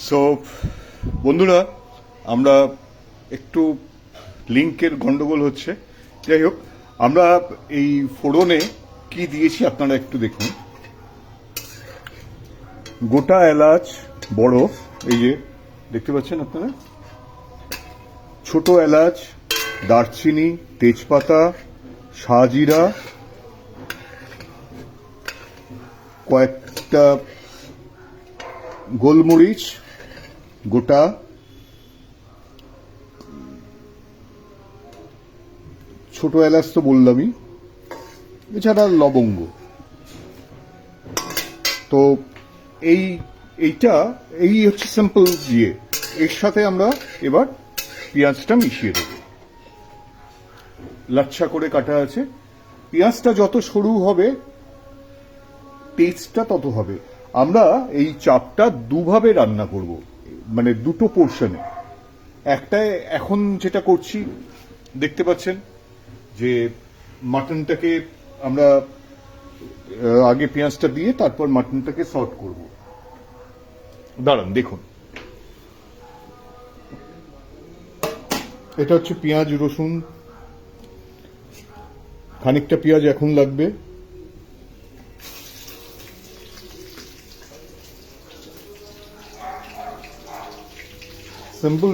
So বন্ধুরা, আমরা একটু লিঙ্কের গন্ডগোল হচ্ছে। যাই হোক, আমরা এই ফোড়নে কি দিয়েছি আপনারা একটু দেখুন। গোটা এলাচ বড়, এই যে দেখতে পাচ্ছেন আপনারা, ছোট এলাচ, দারচিনি, তেজপাতা, শাহজিরা, কয়েকটা গোলমরিচ গোটা, ছোট এলাচ তো বললামই, এছাড়া লবঙ্গ। তো এই হচ্ছে সিম্পল দিয়ে। এর সাথে আমরা এবার পেঁয়াজটা মিশিয়ে দেব। লাচ্ছা করে কাটা আছে। পেঁয়াজটা যত সরু হবে টেস্টটা তত হবে। আমরা এই চাপটা দুভাবে রান্না করব, মানে দুটো পোর্শনে। একটায় এখন যেটা করছি দেখতে পাচ্ছেন যে মাটনটাকে আমরা আগে পেঁয়াজটা দিয়ে তারপর মাটনটাকে সর্ট করব। দাঁড়ান দেখুন, এটা হচ্ছে পেঁয়াজ রসুন, খানিকটা পেঁয়াজ এখন লাগবে। সিম্পল